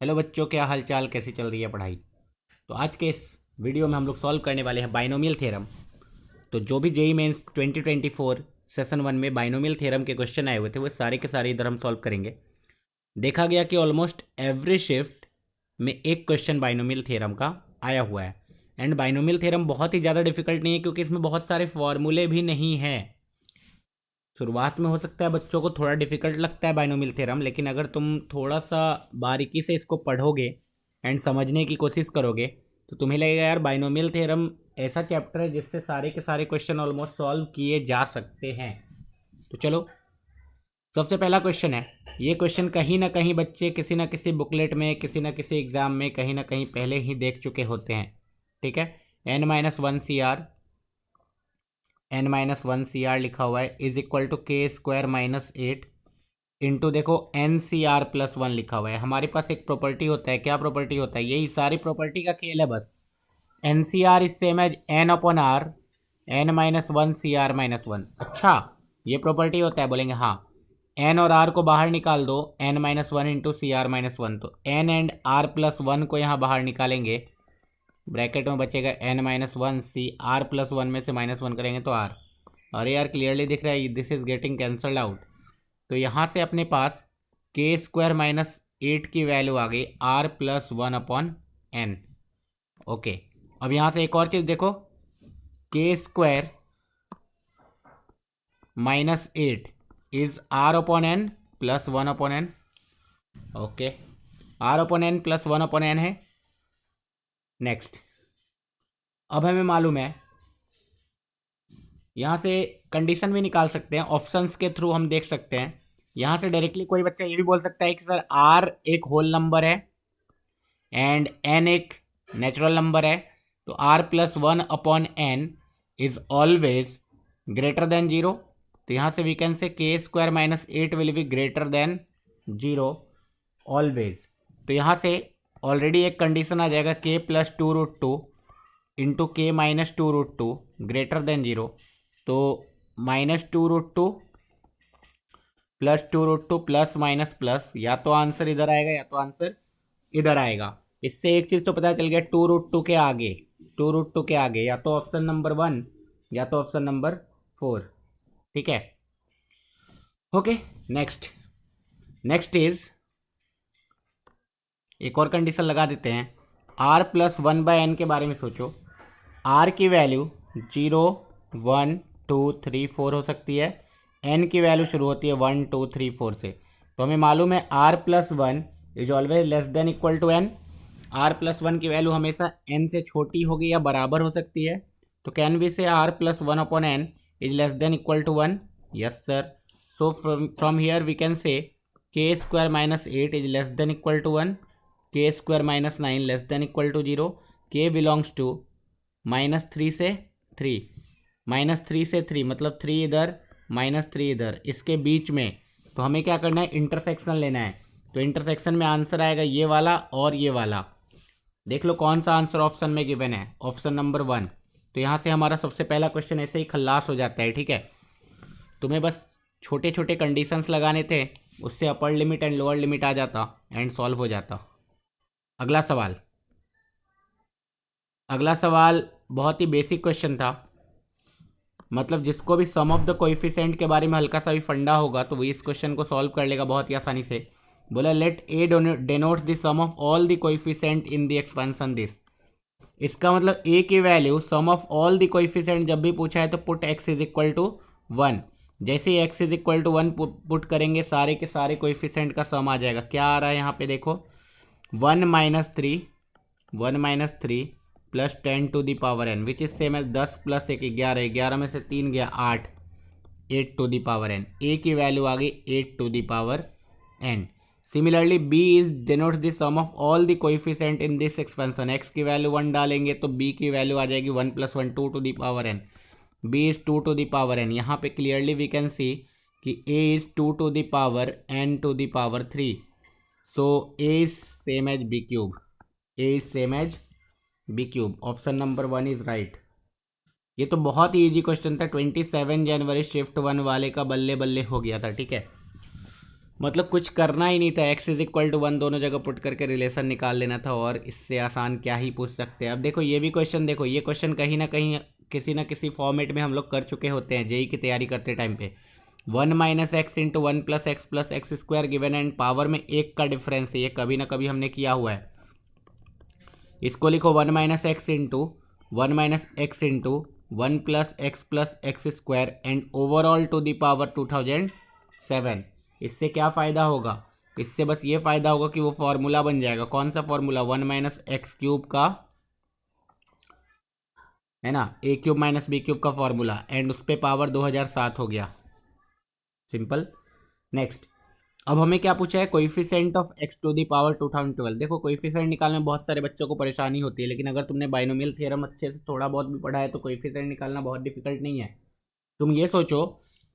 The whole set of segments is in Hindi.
हेलो बच्चों, क्या हाल चाल, कैसी चल रही है पढ़ाई। तो आज के इस वीडियो में हम लोग सॉल्व करने वाले हैं बाइनोमियल थ्योरम। तो जो भी जेई मेंस 2024 सेशन 1 में बाइनोमियल थ्योरम के क्वेश्चन आए हुए थे वो सारे के सारे इधर हम सॉल्व करेंगे। देखा गया कि ऑलमोस्ट एवरी शिफ्ट में एक क्वेश्चन बाइनोमियल थ्योरम का आया हुआ है। एंड बाइनोमियल थ्योरम बहुत ही ज़्यादा डिफिकल्ट नहीं है क्योंकि इसमें बहुत सारे फॉर्मूले भी नहीं हैं। शुरुआत में हो सकता है बच्चों को थोड़ा डिफिकल्ट लगता है बाइनोमियल थ्योरम, लेकिन अगर तुम थोड़ा सा बारीकी से इसको पढ़ोगे एंड समझने की कोशिश करोगे तो तुम्हें लगेगा यार बाइनोमियल थ्योरम ऐसा चैप्टर है जिससे सारे के सारे क्वेश्चन ऑलमोस्ट सॉल्व किए जा सकते हैं। तो चलो, सबसे पहला क्वेश्चन है। ये क्वेश्चन कहीं ना कहीं बच्चे किसी ना किसी बुकलेट में, किसी ना किसी एग्जाम में कहीं ना कहीं पहले ही देख चुके होते हैं। ठीक है, n-1 CR लिखा हुआ है is equal to k² - 8 into, देखो NCR+1 लिखा हुआ है। हमारे पास एक प्रॉपर्टी होता है, क्या प्रॉपर्टी होता है, यही सारी प्रॉपर्टी का खेल है बस। NCR is same as n/r, n-1 CR-1। अच्छा, ये प्रॉपर्टी होता है, बोलेंगे हाँ। n और r को बाहर निकाल दो, n-1 इंटू CR-1। तो n एंड r+1 को यहाँ बाहर निकालेंगे, ब्रैकेट में बचेगा n-1, CR+1 में से -1 करेंगे तो r। अरे यार, क्लियरली दिख रहा है, this is getting cancelled out. तो यहाँ से अपने पास k² - 8 की वैल्यू आ गई r+1/n। ओके, अब यहाँ से एक और चीज़ देखो, k² - 8 is r/n plus 1/n। Okay, r/n plus 1/n है। नेक्स्ट, अब हमें मालूम है, यहाँ से कंडीशन भी निकाल सकते हैं, ऑप्शंस के थ्रू हम देख सकते हैं। यहाँ से डायरेक्टली कोई बच्चा ये भी बोल सकता है कि सर r एक होल नंबर है एंड n एक नेचुरल नंबर है, तो r+1/n is always greater than 0। तो यहाँ से we can say k² - 8 will be greater than 0 always. तो यहाँ से ऑलरेडी एक कंडीशन आ जाएगा, k+2√2 into k-2√2 greater than 0। तो -2√2 प्लस 2√2 प्लस माइनस प्लस, या तो आंसर इधर आएगा या तो आंसर इधर आएगा। इससे एक चीज़ तो पता चल गया, 2√2 के आगे, 2√2 के आगे या तो ऑप्शन नंबर 1 या तो ऑप्शन नंबर 4। ठीक है, ओके। नेक्स्ट, नेक्स्ट इज, एक और कंडीशन लगा देते हैं। r+1/n के बारे में सोचो। r की वैल्यू 0, 1, 2, 3, 4 हो सकती है। n की वैल्यू शुरू होती है 1, 2, 3, 4 से। तो हमें मालूम है r+1 is always less than equal to n। r+1 की वैल्यू हमेशा n से छोटी होगी या बराबर हो सकती है। तो can we say r+1/n is less than equal to 1? Yes sir. So from here we can say k² - 8 is less than equal to 1, k² - 9 less than equal to 0, k belongs to -3 से 3, -3 से 3 मतलब 3 इधर -3 इधर, इसके बीच में। तो हमें क्या करना है, इंटरसेक्शन लेना है। तो इंटरसेक्शन में आंसर आएगा ये वाला और ये वाला। देख लो कौन सा आंसर ऑप्शन में गिवन है, ऑप्शन नंबर 1। तो यहाँ से हमारा सबसे पहला क्वेश्चन ऐसे ही खल्लास हो जाता है। ठीक है, तुम्हें बस छोटे छोटे कंडीशंस लगाने थे, उससे upper limit and lower limit आ जाता एंड सॉल्व हो जाता। अगला सवाल, अगला सवाल बहुत ही बेसिक क्वेश्चन था, मतलब जिसको भी सम ऑफ द कोएफिशिएंट के बारे में हल्का सा भी फंडा होगा तो वो इस क्वेश्चन को सॉल्व कर लेगा बहुत ही आसानी से। बोला let a denote the sum of all the coefficient in the expansion this. इसका मतलब ए की value sum of all the coefficient जब भी पूछा है तो put x is equal to 1। जैसे ही x is equal to 1 put करेंगे सारे के सारे कोएफिशिएंट का सम आ जाएगा। क्या आ रहा है यहाँ पे देखो, 1 - 3 plus 10 to the power n which is same as 10 plus 1 11, 11 में से 3 गया 8, 8 to the power n। a की वैल्यू आ गई 8 to the power n। Similarly b is denote the sum of all the coefficient in this expansion. x की वैल्यू 1 डालेंगे तो b की वैल्यू आ जाएगी 1 + 1 2 to the power n। b is 2 to the power n। यहाँ पे क्लियरली वी कैन सी कि a is 2 to the power n to the power 3। So a is same as b cube, a is same as B cube. Option number 1 is right. ये तो बहुत ही इजी क्वेश्चन था, 27 जनवरी शिफ्ट 1 वाले का बल्ले बल्ले हो गया था। ठीक है, मतलब कुछ करना ही नहीं था, x इज इक्वल टू 1 दोनों जगह पुट करके रिलेशन निकाल लेना था, और इससे आसान क्या ही पूछ सकते हैं। अब देखो ये भी क्वेश्चन, देखो ये क्वेश्चन कहीं ना किसी फॉर्मेट में हम लोग कर चुके होते हैं जेई की तैयारी करते टाइम पे। 1 minus x into 1 plus x square given and power में एक का डिफरेंस है, ये कभी ना कभी हमने किया हुआ है। इसको लिखो 1 minus x into 1 plus x square and overall to the power 2007। इससे क्या फ़ायदा होगा? इससे बस ये फ़ायदा होगा कि वो फॉर्मूला बन जाएगा। कौन सा फॉर्मूला? 1 माइनस एक्स क्यूब का, है ना, ए क्यूब माइनस बी क्यूब का फॉर्मूला, एंड उस पर पावर 2007 हो गया। सिंपल। नेक्स्ट, अब हमें क्या पूछा है? Coefficient of x to the power 2012। देखो कोएफिशिएंट निकालने में बहुत सारे बच्चों को परेशानी होती है, लेकिन अगर तुमने बाइनोमियल थ्योरम अच्छे से थोड़ा बहुत भी पढ़ा है तो कोएफिशिएंट निकालना बहुत डिफिकल्ट नहीं है। तुम ये सोचो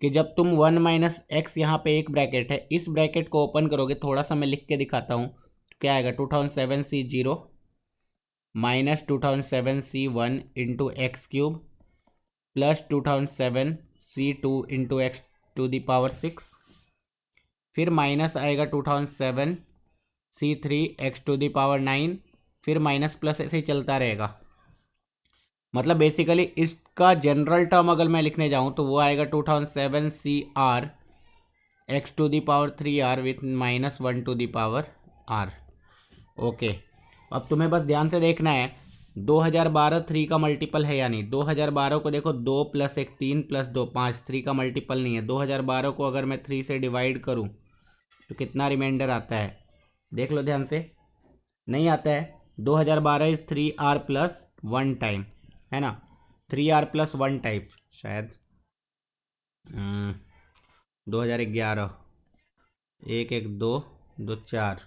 कि जब तुम 1 माइनस एक्स, यहाँ पे एक ब्रैकेट है, इस ब्रैकेट को ओपन करोगे, थोड़ा सा मैं लिख के दिखाता हूँ, तो क्या आएगा? 2007 C0 minus 2007 C1 into x cube plus 2007 C2 into x to the power 6, फिर माइनस आएगा 2007 C3 x to the power 9, फिर माइनस प्लस ऐसे ही चलता रहेगा। मतलब बेसिकली इसका जनरल टर्म अगर मैं लिखने जाऊं तो वो आएगा 2007 CR x to the power 3R with -1 to the power R। Okay, अब तुम्हें बस ध्यान से देखना है 2012 3 का मल्टीपल है या नहीं। 2012 को देखो, 2 प्लस 1 3 प्लस 2 5, 3 का मल्टीपल नहीं है। 2012 को अगर मैं 3 से डिवाइड करूं तो कितना रिमाइंडर आता है? देख लो ध्यान से, नहीं आता है। 2012 इज 3R प्लस 1 टाइम, है ना, 3R प्लस 1 टाइप शायद। 2011, 1 1 2 2 4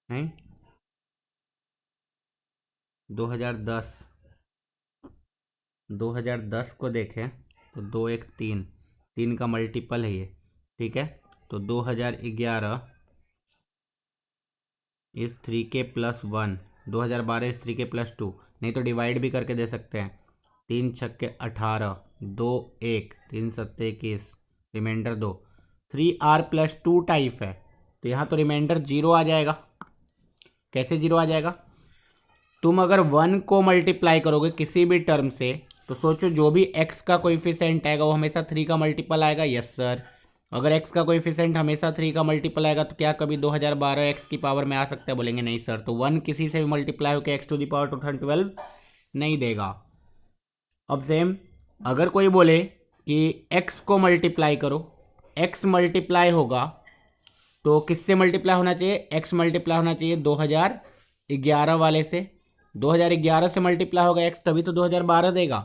है। 2010, 2010 को देखें तो 2 1 3, 3 का मल्टीपल है ये, ठीक है। तो 2011 इस 3 के प्लस 1, 2012 इस 3 के प्लस 2, नहीं तो डिवाइड भी करके दे सकते हैं। 3 छक्के 18, 2 1, 3 सत्ते 21, रिमाइंडर 2। 3R प्लस 2 टाइप है, तो यहाँ तो रिमाइंडर 0 आ जाएगा। कैसे 0 आ जाएगा? तुम अगर 1 को मल्टीप्लाई करोगे किसी भी टर्म से, तो सोचो जो भी x का कोएफिशिएंट आएगा वो हमेशा 3 का मल्टीपल आएगा। Yes sir. अगर x का कोएफिशिएंट हमेशा 3 का मल्टीपल आएगा तो क्या कभी 2012 x की पावर में आ सकता है? बोलेंगे नहीं सर। तो 1 किसी से भी मल्टीप्लाई होकर x टू दी पावर 2012 नहीं देगा। अब सेम, अगर कोई बोले कि x को मल्टीप्लाई करो, x मल्टीप्लाई होगा तो किससे मल्टीप्लाई होना चाहिए? x मल्टीप्लाई होना चाहिए 2011 वाले से। 2011 से मल्टीप्लाई होगा x, तभी तो 2012 देगा।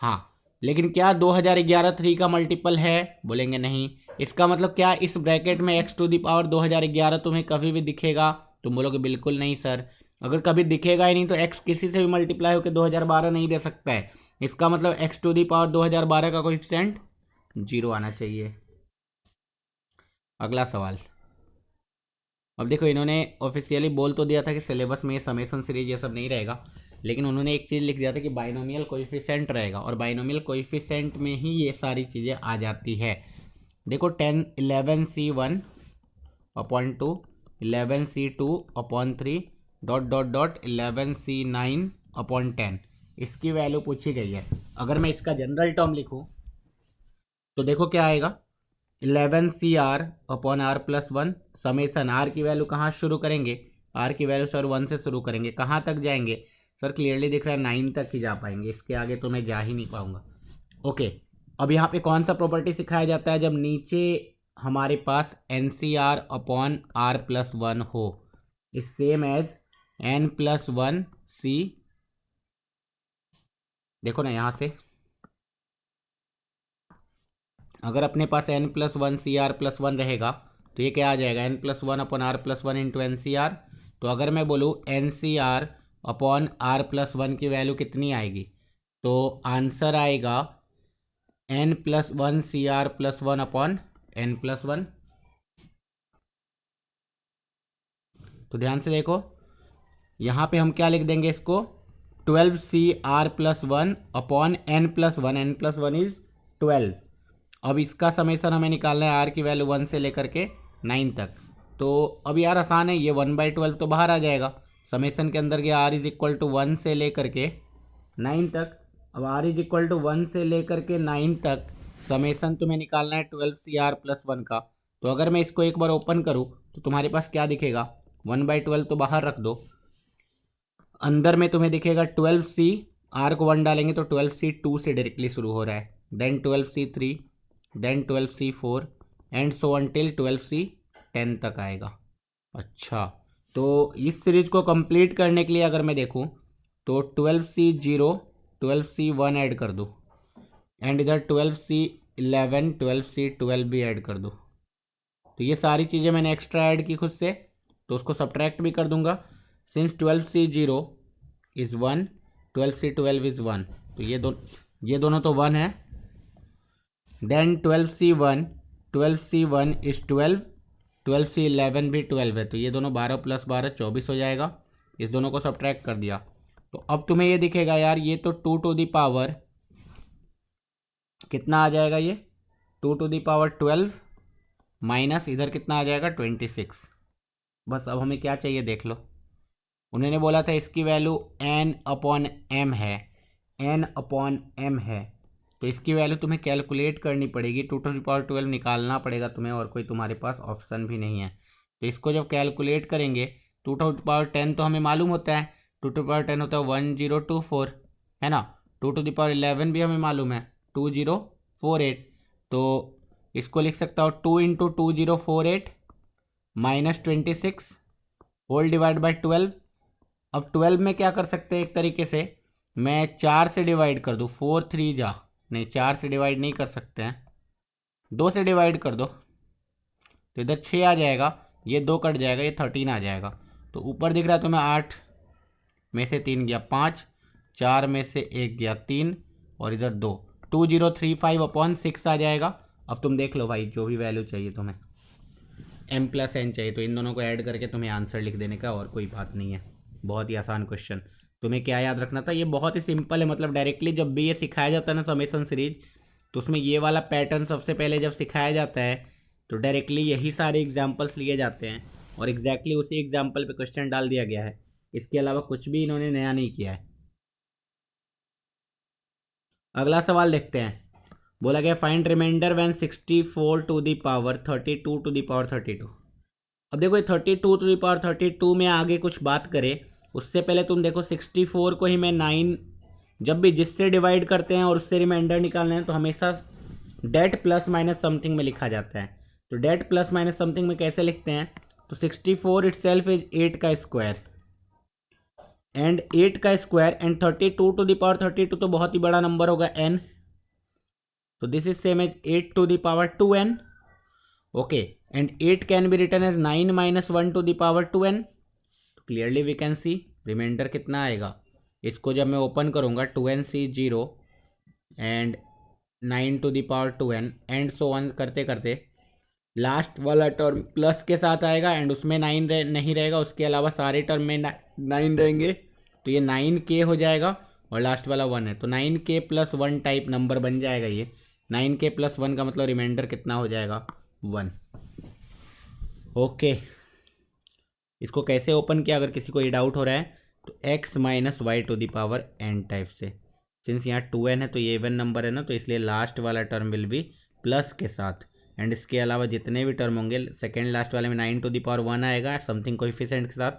हाँ, लेकिन क्या 2011 3 का मल्टीपल है? बोलेंगे नहीं। इसका मतलब क्या इस ब्रैकेट में x टू दी पावर 2011 तुम्हें कभी भी दिखेगा? तुम बोलोगे बिल्कुल नहीं सर। अगर कभी दिखेगा ही नहीं तो x किसी से भी मल्टीप्लाई होकर 2012 नहीं दे सकता है। इसका मतलब x टू दी पावर 2012 का कोएफिशिएंट 0 आना चाहिए। अगला सवाल। अब देखो इन्होंने ऑफिशियली बोल तो दिया था कि सिलेबस में ये समेशन सीरीज ये सब नहीं रहेगा, लेकिन उन्होंने एक चीज़ लिख दिया था कि बाइनोमियल कोएफिशिएंट रहेगा, और बाइनोमियल कोएफिशिएंट में ही ये सारी चीज़ें आ जाती है। देखो 11C1 upon 2, 11C2 upon 3 dot dot dot 11C9 upon 10, इसकी वैल्यू पूछी गई है। अगर मैं इसका जनरल टर्म लिखूँ तो देखो क्या आएगा? 11CR upon R plus 1 summation R की वैल्यू कहाँ शुरू करेंगे? R की वैल्यू सर 1 से शुरू करेंगे, कहाँ तक जाएंगे? सर क्लियरली दिख रहा है 9 तक ही जा पाएंगे, इसके आगे तो मैं जा ही नहीं पाऊंगा। ओके, अब यहाँ पे कौन सा प्रॉपर्टी सिखाया जाता है? जब नीचे हमारे पास NCR अपॉन R प्लस 1 हो, is same as N plus 1 C। देखो ना यहाँ से, अगर अपने पास N प्लस 1 CR प्लस 1 रहेगा तो ये क्या आ जाएगा? N plus 1 upon R plus 1 into NCR। तो अगर मैं बोलूँ NCR अपॉन R प्लस 1 की वैल्यू कितनी आएगी, तो आंसर आएगा N plus 1 CR plus 1 upon N plus 1। तो ध्यान से देखो, यहाँ पे हम क्या लिख देंगे इसको? 12CR plus 1 upon N plus 1, N plus 1 is 12, अब इसका समेसन हमें निकालना है आर की वैल्यू 1 से लेकर के 9 तक। तो अब यार आसान है, ये 1/12 तो बाहर आ जाएगा। समेसन के अंदर गया आर इज इक्वल टू 1 से लेकर के 9 तक। अब आर इज इक्वल टू 1 से लेकर के 9 तक समेसन तुम्हें निकालना है 12CR+1 का। तो अगर मैं इसको एक बार ओपन करूँ तो तुम्हारे पास क्या दिखेगा, 1/12 तो बाहर रख दो, अंदर में तुम्हें दिखेगा 12C। आर को 1 डालेंगे तो 12C 2 से डायरेक्टली शुरू हो रहा है, then 12C 3, then 12C 4 and so until 12C 10 तक आएगा। अच्छा, तो इस सीरीज को कंप्लीट करने के लिए अगर मैं देखूं तो 12C 0, 12C 1 ऐड कर दूं एंड इधर 12C 11, 12C 12 भी ऐड कर दूं। तो ये सारी चीज़ें मैंने एक्स्ट्रा ऐड की खुद से, तो उसको सब्ट्रैक्ट भी कर दूंगा। Since 12C 0 is 1, 12C 12 is 1, तो ये दोनों तो 1 है। Then 12C 1, 12C 1 is 12, 12C 11 भी 12 है, तो ये दोनों 12 + 12 24 हो जाएगा। इस दोनों को सब्ट्रैक्ट कर दिया तो अब तुम्हें ये दिखेगा यार, ये तो 2 टू दी पावर कितना आ जाएगा, ये 2 टू दी पावर 12 माइनस इधर कितना आ जाएगा 26। बस अब हमें क्या चाहिए देख लो। उन्होंने बोला था इसकी वैल्यू n/m है, n/m है, तो इसकी वैल्यू तुम्हें कैलकुलेट करनी पड़ेगी। 2 टू दी पावर 12 निकालना पड़ेगा तुम्हें, और कोई तुम्हारे पास ऑप्शन भी नहीं है। तो इसको जब कैलकुलेट करेंगे 2 टू दी पावर 10 तो हमें मालूम होता है, 2 टू दी पावर 10 होता है 1024, है ना। 2 टू दी पावर 11 भी हमें मालूम है 2048, तो इसको लिख सकता हूँ 2 × 2048 माइनस 26 होल डिवाइड बाई 12। अब 12 में क्या कर सकते हैं, एक तरीके से मैं 4 से डिवाइड कर दूँ, 4 3 जा, नहीं 4 से डिवाइड नहीं कर सकते हैं, 2 से डिवाइड कर दो तो इधर 6 आ जाएगा, ये 2 कट जाएगा, ये 13 आ जाएगा। तो ऊपर दिख रहा है तुम्हें 8 में से 3 गया 5, 4 में से 1 गया 3 और इधर 2, 2035/6 आ जाएगा। अब तुम देख लो भाई, जो भी वैल्यू चाहिए तुम्हें, m+n चाहिए, तो इन दोनों को ऐड करके तुम्हें आंसर लिख देने का, और कोई बात नहीं है। बहुत ही आसान क्वेश्चन। तुम्हें क्या याद रखना था, ये बहुत ही सिंपल है, मतलब डायरेक्टली जब भी ये सिखाया जाता है ना समेसन सीरीज, तो उसमें ये वाला पैटर्न सबसे पहले जब सिखाया जाता है तो डायरेक्टली यही सारे एग्जाम्पल्स लिए जाते हैं और एग्जैक्टली उसी एग्जाम्पल पे क्वेश्चन डाल दिया गया है। इसके अलावा कुछ भी इन्होंने नया नहीं किया है। अगला सवाल देखते हैं। बोला गया find remainder when 64 to the power 32 to the power 32। अब देखो ये 32 टू दी पावर 32 में आगे कुछ बात करें उससे पहले तुम देखो 64 को ही मैं 9, जब भी जिससे डिवाइड करते हैं और उससे रिमाइंडर निकालना है तो हमेशा डेट प्लस माइनस समथिंग में लिखा जाता है। तो डेट प्लस माइनस समथिंग में कैसे लिखते हैं, तो 64 इटसेल्फ इज 8 का स्क्वायर एंड 8 का square and 32 to the power 32 तो बहुत ही बड़ा नंबर होगा n, तो this is same as 8 to the power 2n। Okay, and 8 can be written as 9 - 1 to the power 2n। Clearly we can see remainder कितना आएगा। इसको जब मैं ओपन करूँगा 2nc 0 and 9 to the power 2n and so on करते करते लास्ट वाला टर्म प्लस के साथ आएगा एंड उसमें 9 नहीं रहेगा, उसके अलावा सारे टर्म में 9 रहेंगे, तो ये 9k हो जाएगा और लास्ट वाला 1 है, तो 9k + 1 टाइप नंबर बन जाएगा। ये 9k + 1 का मतलब रिमाइंडर कितना हो जाएगा 1। ओके, इसको कैसे ओपन किया, अगर किसी को ये डाउट हो रहा है तो x - y to the power n type से। सिंस यहाँ 2n है तो ये इवन नंबर है ना, तो इसलिए लास्ट वाला टर्म विल बी प्लस के साथ एंड इसके अलावा जितने भी टर्म होंगे सेकेंड लास्ट वाले में 9 टू दी पावर 1 आएगा समथिंग कोएफिशिएंट के साथ।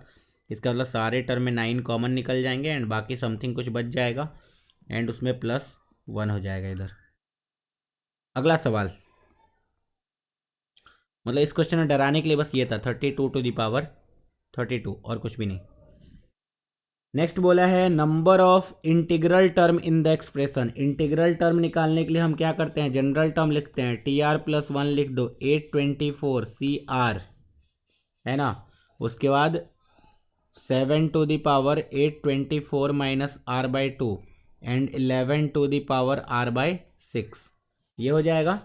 इसका मतलब सारे टर्म में 9 कॉमन निकल जाएंगे एंड बाकी समथिंग कुछ बच जाएगा एंड उसमें +1 हो जाएगा इधर। अगला सवाल, मतलब इस क्वेश्चन में डराने के लिए बस ये था 32 टू दी पावर 32 और कुछ भी नहीं। नेक्स्ट बोला है number of integral term in the expression. Integral term निकालने के लिए हम क्या करते हैं, जनरल टर्म लिखते हैं, TR+1 लिख दो, 824 CR है ना, उसके बाद 7 to the power 824 - R/2 and 11 to the power R/6, ये हो जाएगा।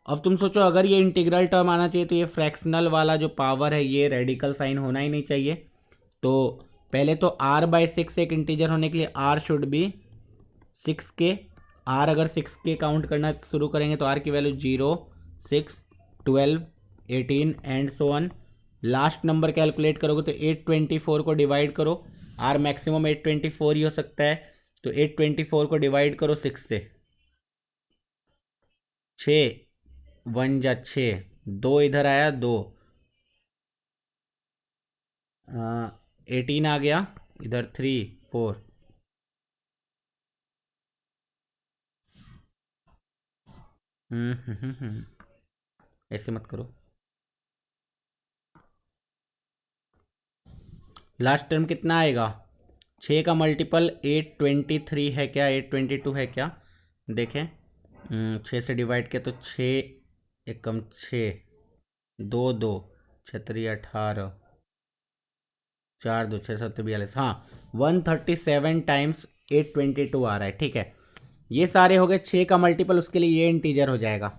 अब तुम सोचो अगर ये इंटीग्रल टर्म आना चाहिए तो ये फ्रैक्शनल वाला जो पावर है ये रेडिकल साइन होना ही नहीं चाहिए। तो पहले तो R/6 एक इंटीजर होने के लिए R should be 6k, are अगर 6 के काउंट करना शुरू करेंगे तो आर की value 0, 6, 12, 18 and so on. Last number calculate करोगे तो 824 को डिवाइड करो, आर मैक्सिमम 824 ही हो सकता है, तो 824 को डिवाइड करो 6 से, 6 1 जा 6, 2 इधर आया 2, 18 आ गया इधर 3 4, ऐसे मत करो। लास्ट टर्म कितना आएगा, 6 का मल्टीपल 823 है क्या, 822 है क्या, देखें। 6 से डिवाइड किया तो 6 एक कम 6, 2 2, 6 18, 4 2 6 7 42, हाँ 137 टाइम्स 822 आ रहा है। ठीक है, ये सारे हो गए 6 का मल्टीपल, उसके लिए ये इंटीजर हो जाएगा।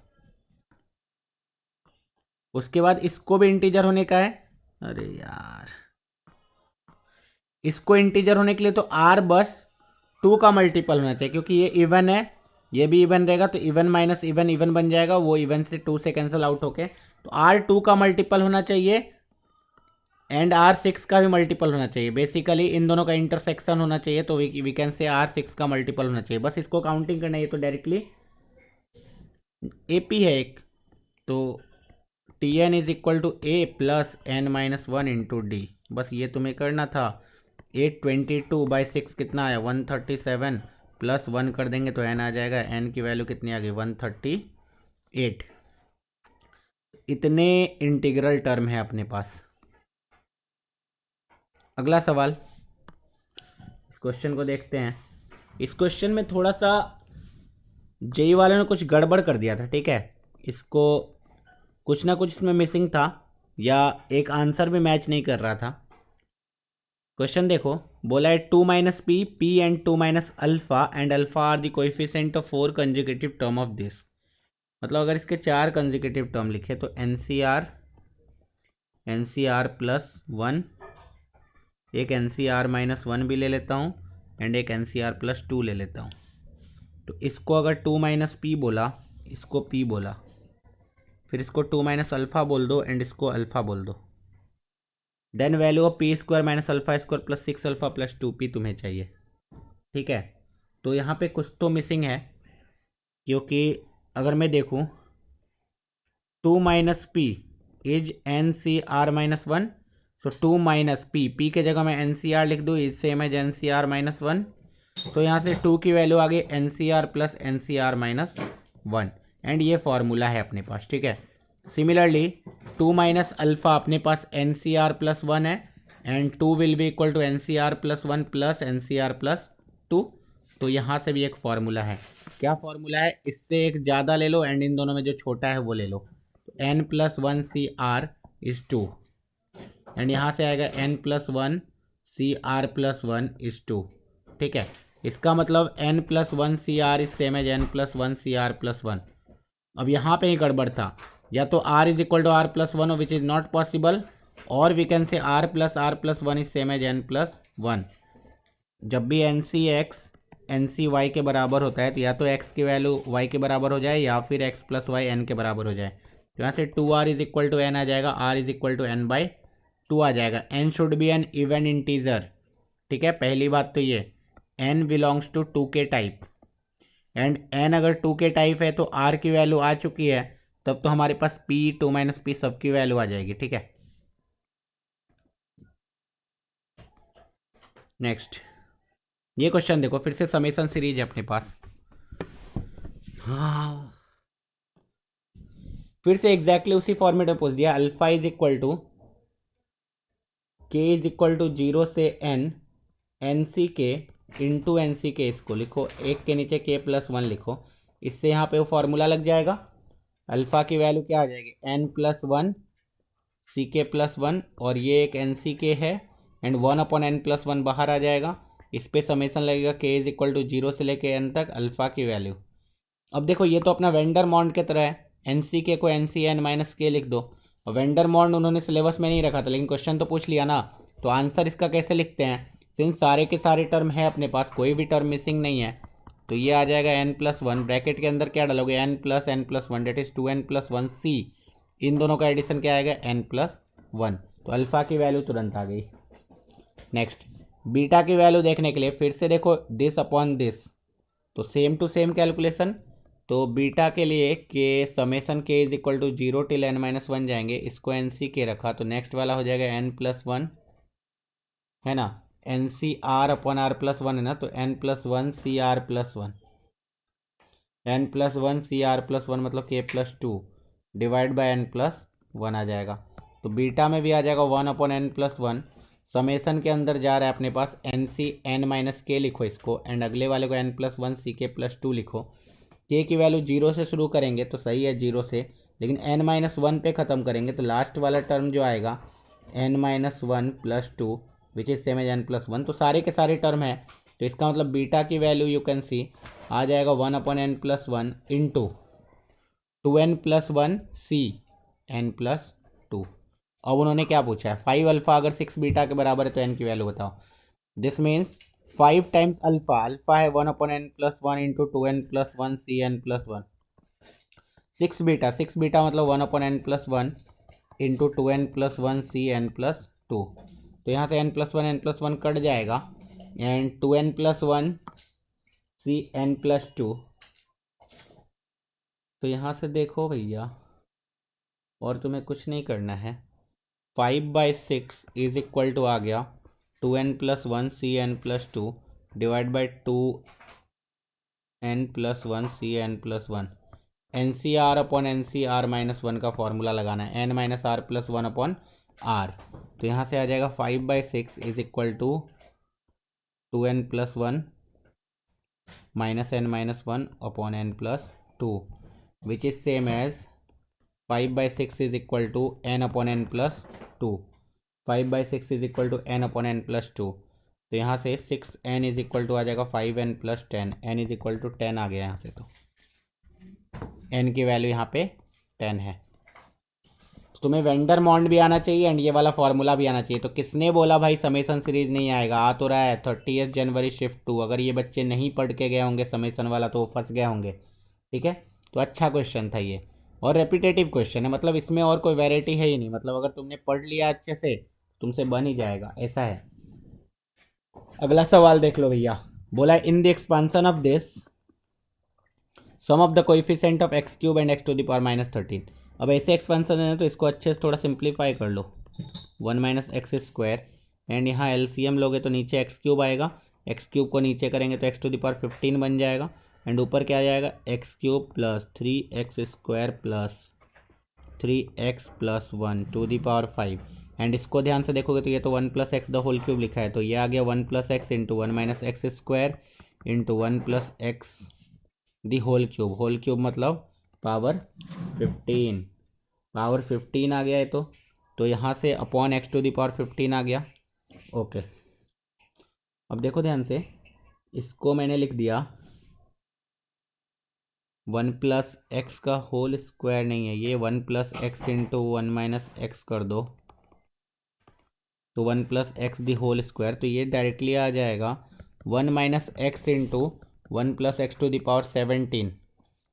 उसके बाद इसको भी इंटीजर होने का है, अरे यार इसको इंटीजर होने के लिए तो आर बस 2 का मल्टीपल होना चाहिए, क्योंकि ये इवन है, ये भी इवन रहेगा तो इवन माइनस इवन इवन बन जाएगा, वो इवन से 2 से कैंसिल आउट होके, तो आर 2 का मल्टीपल होना चाहिए एंड आर 6 का भी मल्टीपल होना चाहिए। बेसिकली इन दोनों का इंटरसेक्शन होना चाहिए, तो वी कैन से आर 6 का मल्टीपल होना चाहिए। बस इसको काउंटिंग करना है, ये तो डायरेक्टली AP है एक, तो Tn is equal to A plus n-1 into D, बस ये तुम्हें करना था। 822/6 कितना आया, 137 प्लस 1 कर देंगे तो n आ जाएगा, n की वैल्यू कितनी आ गई 138। इतने इंटीग्रल टर्म है अपने पास। अगला सवाल, इस क्वेश्चन को देखते हैं। इस क्वेश्चन में थोड़ा सा जेई वालों ने कुछ गड़बड़ कर दिया था, ठीक है, इसको कुछ ना कुछ इसमें मिसिंग था या एक आंसर भी मैच नहीं कर रहा था। क्वेश्चन देखो, बोला है 2 - p, p and 2 - alpha and alpha are the coefficient of 4 consecutive term of this. मतलब अगर इसके 4 कंसेक्यूटिव टर्म लिखे तो NCR प्लस 1, एक NCR -1 भी ले लेता हूँ एंड एक NCR प्लस 2 ले लेता हूँ। तो इसको अगर 2 - p बोला, इसको p बोला, फिर इसको 2 - अल्फ़ा बोल दो एंड इसको अल्फ़ा बोल दो, then value of p² - alpha plus 6 alpha plus 2p तुम्हें चाहिए। ठीक है, तो यहाँ पे कुछ तो मिसिंग है, क्योंकि अगर मैं देखूँ 2 - p is NCR -1, so 2 - p के जगह मैं NCR लिख दूँ, इज सेम एज NCR -1, सो यहाँ से 2 की वैल्यू आ गई NCR प्लस NCR -1 एंड ये फॉर्मूला है अपने पास। ठीक है, सिमिलरली 2 - अल्फ़ा अपने पास NCR प्लस 1 है and 2 will be equal to NCR plus 1 plus NCR plus 2, तो यहाँ से भी एक फॉर्मूला है। क्या फॉर्मूला है, इससे एक ज़्यादा ले लो एंड इन दोनों में जो छोटा है वो ले लो, तो n + 1 CR इज़ 2 एंड यहाँ से आएगा n + 1 CR प्लस 1 इज़ 2। ठीक है, इसका मतलब n + 1 CR is same as n + 1 CR plus 1। अब यहाँ पे ही गड़बड़ था, या तो r is equal to R plus 1 which is not possible, और we can say R plus 1 is same as n + 1। जब भी NC NCY के बराबर होता है तो या तो x की वैल्यू y के बराबर हो जाए या फिर x + y n के बराबर हो जाए, तो यहाँ से 2r is equal to n आ जाएगा, r is equal to n/2 आ जाएगा। n should be an even integer. ठीक है, पहली बात तो ये n belongs to 2k type and n अगर 2k टाइप है तो r की वैल्यू आ चुकी है, तब तो हमारे पास p 2 - p सबकी वैल्यू आ जाएगी। ठीक है, नेक्स्ट ये क्वेश्चन देखो, फिर से समेशन सीरीज है अपने पास। हाँ, फिर से एग्जैक्टली उसी फॉर्मेट में पूछ दिया, alpha is equal to k is equal to 0 से n NCK इंटू NCK, इसको लिखो, एक के नीचे k + 1 लिखो, इससे यहाँ पे वो फॉर्मूला लग जाएगा। अल्फ़ा की वैल्यू क्या आ जाएगी, n + 1 CK + 1, और ये एक NCK है एंड 1/n + 1 बाहर आ जाएगा, इस पर समेसन लगेगा k इज इक्वल टू 0 से लेके n तक अल्फ़ा की वैल्यू। अब देखो ये तो अपना वेंडर मॉन्ड की तरह है, NCK को NCN - k लिख दो, और वेंडर मॉन्ड उन्होंने सिलेबस में नहीं रखा था लेकिन क्वेश्चन तो पूछ लिया ना, तो आंसर इसका कैसे लिखते हैं, सिंस सारे के सारे टर्म है अपने पास, कोई भी टर्म मिसिंग नहीं है, तो ये आ जाएगा n+1, ब्रैकेट के अंदर क्या डालोगे n+n+1 डेट इज 2n+1c, इन दोनों का एडिशन क्या आएगा n+1, तो अल्फ़ा की वैल्यू तुरंत आ गई। नेक्स्ट बीटा की वैल्यू देखने के लिए फिर से देखो दिस अपॉन दिस, तो सेम टू सेम कैलकुलेशन। तो बीटा के लिए के समेसन के is equal to 0 till n-1 जाएंगे, इसको एन सी के रखा तो नेक्स्ट वाला हो जाएगा n+1 है ना, N C R upon r+1 है ना, तो n+1 सी r+1, n+1 सी r+1 मतलब k+2 डिवाइड बाय n+1 आ जाएगा। तो बीटा में भी आ जाएगा 1/n+1, समेसन के अंदर जा रहा है अपने पास एन सी n-k लिखो इसको, एंड अगले वाले को n+1 सी k+2 लिखो। के की वैल्यू 0 से शुरू करेंगे तो सही है 0 से, लेकिन n-1 पे ख़त्म करेंगे तो लास्ट वाला टर्म जो आएगा n-1 + 2 which is same as n+1, तो सारे के सारे टर्म है। तो इसका मतलब बीटा की वैल्यू यू कैन सी आ जाएगा 1/n+1 into 2n+1 C n+2। अब उन्होंने क्या पूछा है 5 अल्फ़ा अगर 6 बीटा के बराबर है तो n की वैल्यू बताओ। This means 5 times alpha, alpha है 1/n+1 into 2n+1 C n+1, 6 beta मतलब 1/n+1 into 2n+1 C n+2, तो यहाँ से n+1 कट जाएगा एंड 2n+1 सी n+2, तो यहाँ से देखो भैया और तुम्हें कुछ नहीं करना है, 5/6 इज इक्वल टू आ गया 2n+1 C n+2 divide by 2n+1 C n+1, N C R upon N C R -1 का फॉर्मूला लगाना है n-r+1/r, तो यहाँ से आ जाएगा 5/6 is equal to 2n+1 -n-1 upon n+2 which is same as 5/6 is equal to n/n+2, 5/6 is equal to n/n+2, तो यहाँ से 6n इज इक्वल टू आ जाएगा 5n + 10, n is equal to 10 आ गया यहाँ से, तो n की वैल्यू यहाँ पे 10 है। तो तुम्हें वेंडर मॉन्ड भी आना चाहिए एंड ये वाला फॉर्मूला भी आना चाहिए। तो किसने बोला भाई समेसन सीरीज नहीं आएगा, आ तो रहा है 30 जनवरी शिफ्ट 2, अगर ये बच्चे नहीं पढ़ के गए होंगे समेसन वाला तो वो फंस गए होंगे, ठीक है। तो अच्छा क्वेश्चन था ये और रेपिटेटिव क्वेश्चन है, मतलब इसमें और कोई वैरायटी है ही नहीं, मतलब अगर तुमने पढ़ लिया अच्छे से तुमसे बन ही जाएगा, ऐसा है। अगला सवाल देख लो भैया, बोला in the expansion of this sum of the coefficient of x³ and x⁻13। अब ऐसे एक्सपेंशन है तो इसको अच्छे से थोड़ा सिंप्लीफाई कर लो, 1 - x² एंड यहाँ एलसीएम लोगे तो नीचे x³ आएगा, x³ को नीचे करेंगे तो x⁻15 बन जाएगा एंड ऊपर क्या आ जाएगा x³ + 3x² + 3x + 1 to the power 5, and इसको ध्यान से देखोगे तो ये तो 1 + x द होल क्यूब लिखा है, तो ये आ गया 1 + x into 1 - x² into 1 + x the whole cube मतलब पावर 15, पावर 15 आ गया है, तो यहाँ से अपॉन x⁻15 आ गया। ओके, अब देखो ध्यान से, इसको मैंने लिख दिया 1 + x का होल स्क्वायर नहीं है, ये 1 + x इंटू 1 - x कर दो तो 1 + x दी होल स्क्वायर, तो ये डायरेक्टली आ जाएगा 1 - x into 1 + x⁻17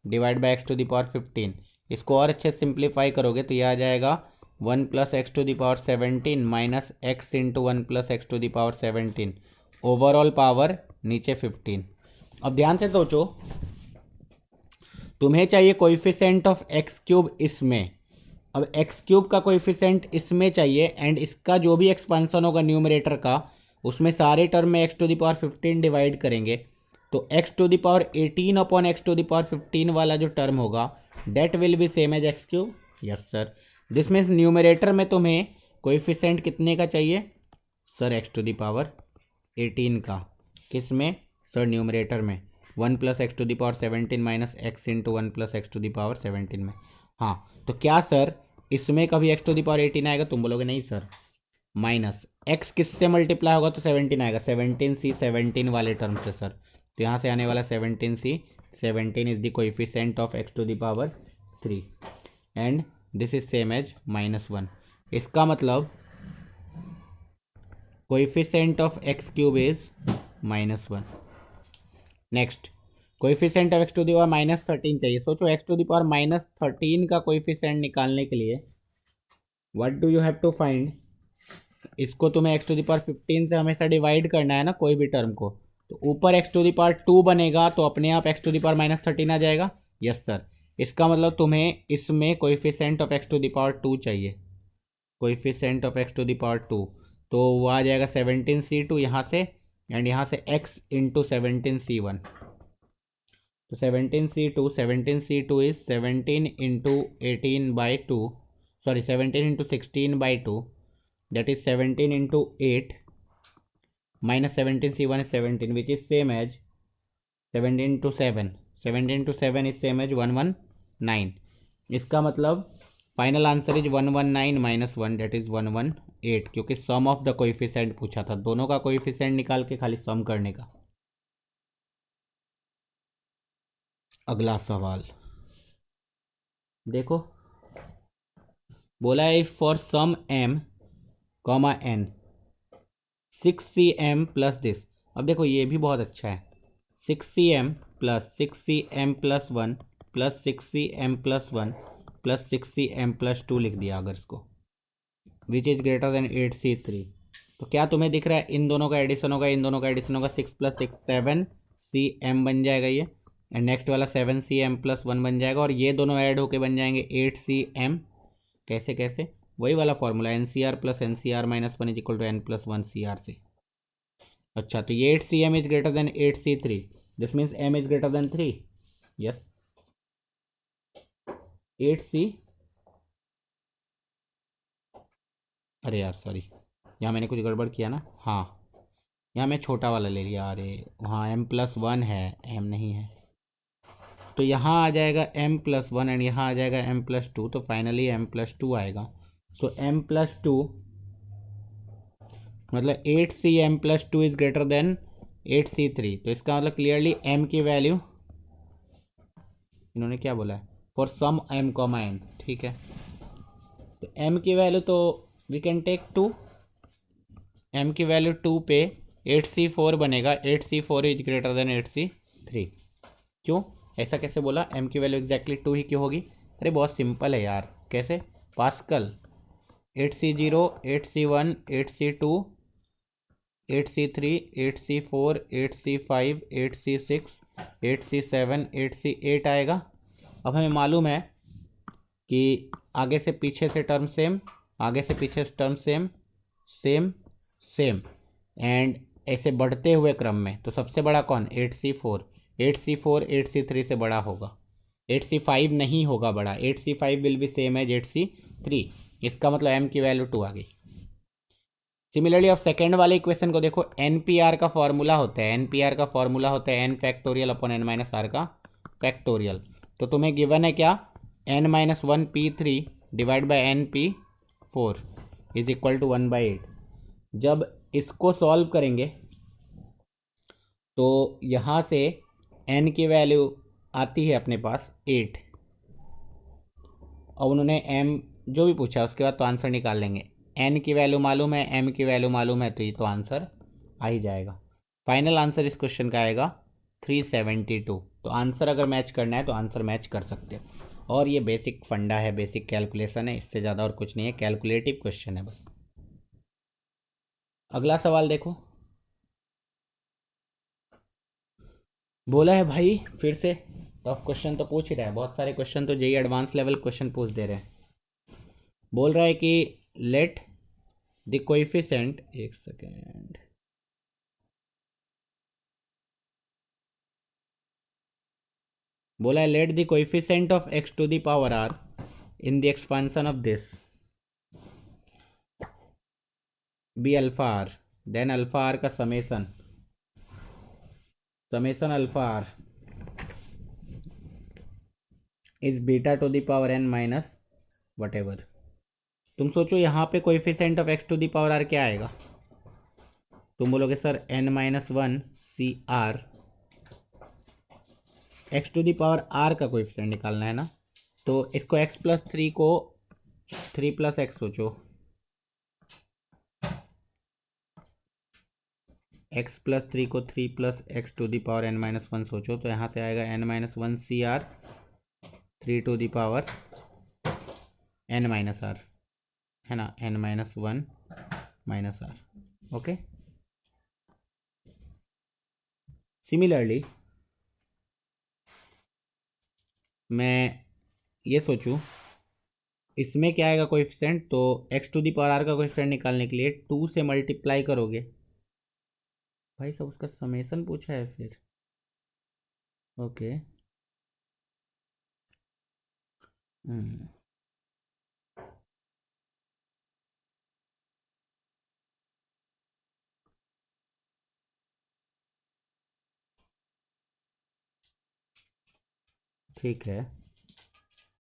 divide by x⁻15। इसको और अच्छे से सिंप्लीफाई करोगे तो ये आ जाएगा 1 + x⁻17 minus x into 1 + x⁻17, overall power नीचे 15। अब ध्यान से सोचो, तुम्हें चाहिए कोएफिशिएंट ऑफ x³ इसमें, अब x³ का कोएफिशिएंट इसमें चाहिए एंड इसका जो भी एक्सपांसन होगा न्यूमरेटर का उसमें सारे टर्म में x⁻15 डिवाइड करेंगे, तो x⁻18 अपॉन x⁻15 वाला जो टर्म होगा that will be same as x³। Yes sir, this means numerator में तुम्हें कोएफिशिएंट कितने का चाहिए सर x⁻18 का, किस में सर न्यूमरेटर में 1 + x⁻17 minus x into 1 + x⁻17 में। हाँ, तो क्या सर इसमें कभी x⁻18 आएगा, तुम बोलोगे नहीं सर, माइनस x किससे मल्टीप्लाई होगा तो 17 आएगा, 17c 17 वाले टर्म से सर, तो यहाँ से आने वाला 17c, 17 is the coefficient of x⁻3 and this is same as -1। इसका मतलब coefficient of x³ is -1। Next coefficient of x to the power -13 चाहिए। सोचो एक्स टू दी पावर -13 का कोएफिशिएंट निकालने के लिए what do you have to find. इसको तुम्हें एक्स टू दी पावर 15 से हमेशा डिवाइड करना है ना कोई भी टर्म को, तो ऊपर एक्स टू दी पावर 2 बनेगा तो अपने आप एक्स टू दी पावर -13 आ जाएगा। यस सर, इसका मतलब तुम्हें इसमें coefficient of x to the power 2 चाहिए, coefficient of x to the power 2, तो वो आ जाएगा 17c2 यहाँ से, एंड यहाँ से x इंटू 17c1। तो 17c2 is 17 into 18/2, sorry 17 into 16/2, that is 17 into 8 minus 17c1 is 17, which is same as 17 into 7, 17 into 7 is same as 119। इसका मतलब final answer is 119 minus 1, that is 118, क्योंकि सम ऑफ द कोएफिशिएंट पूछा था, दोनों का कोएफिशिएंट निकाल के खाली सम करने का। अगला सवाल देखो, बोला है for some m comma n 6cm plus this. अब देखो ये भी बहुत अच्छा है, 6cm plus 6cm plus 1 plus 6cm plus 1 plus 6cm plus 2 लिख दिया अगर इसको, which is greater than 8c3। तो क्या तुम्हें दिख रहा है इन दोनों का एडिशन होगा, इन दोनों का एडिशन होगा, 6 + 6 7cm बन जाएगा ये, एंड नेक्स्ट वाला 7cm प्लस 1 बन जाएगा, और ये दोनों ऐड होके बन जाएंगे 8cm। कैसे कैसे, वही वाला formula NCR plus NCR minus 1 is equal to N plus 1 CR से। अच्छा, तो ये 8cm is greater than 8c3, this means m is greater than 3। Yes, 8c, अरे यार सॉरी, यहाँ मैंने कुछ गड़बड़ किया ना, हाँ यहाँ मैं छोटा वाला ले लिया, अरे वहाँ m+1 है, m नहीं है, तो यहाँ आ जाएगा m+1 एंड यहाँ आ जाएगा m+2, तो फाइनली m+2 आएगा। सो m+2 मतलब 8cm+2 is greater than 8c3, तो इसका मतलब क्लियरली m की वैल्यू, इन्होंने क्या बोला है, for some m comma n, ठीक है, तो m की वैल्यू तो वी कैन टेक 2, m की वैल्यू 2 पे 8c4 बनेगा, 8c4 is greater than 8c3। क्यों ऐसा कैसे बोला, m की वैल्यू एग्जैक्टली 2 ही क्यों होगी, अरे बहुत सिंपल है यार, कैसे, pascal 8c0 8c1 8c2 8c3 8c4 8c5 8c6 8c7 8c8 आएगा। अब हमें मालूम है कि आगे से पीछे से टर्म सेम, आगे से पीछे से term same same same, and ऐसे बढ़ते हुए क्रम में, तो सबसे बड़ा कौन, 8c4, 8c4 8c3 से बड़ा होगा, 8c5 नहीं होगा बड़ा, 8c5 will be same as 8c3, इसका मतलब m की वैल्यू 2 आ गई। सिमिलरली अब सेकेंड वाले इक्वेशन को देखो, NPR का फॉर्मूला होता है, NPR का फॉर्मूला होता है n factorial upon n minus r का फैक्टोरियल, तो तुम्हें गिवन है क्या, n-1p3 divide by np4 is equal to 1/8। जब इसको सॉल्व करेंगे तो यहाँ से n की वैल्यू आती है अपने पास 8, और उन्होंने m जो भी पूछा उसके बाद तो आंसर निकाल लेंगे, n की वैल्यू मालूम है, m की वैल्यू मालूम है, तो ये तो आंसर आ ही जाएगा। फाइनल आंसर इस क्वेश्चन का आएगा 372। तो आंसर अगर मैच करना है तो आंसर मैच कर सकते हो, और ये बेसिक फंडा है, बेसिक कैलकुलेशन है, इससे ज़्यादा और कुछ नहीं है, कैलकुलेटिव क्वेश्चन है बस। अगला सवाल देखो, बोला है भाई फिर से टफ क्वेश्चन तो पूछ ही रहा है, बहुत सारे क्वेश्चन तो जेई एडवांस लेवल क्वेश्चन पूछ दे रहे हैं। बोल रहा है कि लेट द कोएफिशिएंट, एक सेकेंड, बोला है let the coefficient of x to the power r in the expansion of this be alpha r, then alpha r का summation alpha r is beta to the power n minus whatever. तुम सोचो यहाँ पे coefficient of x to the power r क्या आएगा, तुम बोलोगे sir n-1 CR, x to the power r का कोएफिशिएंट निकालना है ना, तो इसको x+3 को 3+x सोचो, x+3 को 3+x⁻n−1 सोचो तो यहाँ से आएगा n-1 CR 3n-r है ना, n-1 -r। ओके, सिमिलरली मैं ये सोचूं इसमें क्या आएगा कोएफिशिएंट, तो x⁻r का कोएफिशिएंट निकालने के लिए 2 से मल्टीप्लाई करोगे। भाई सब उसका समेसन पूछा है फिर। ओके, ठीक है।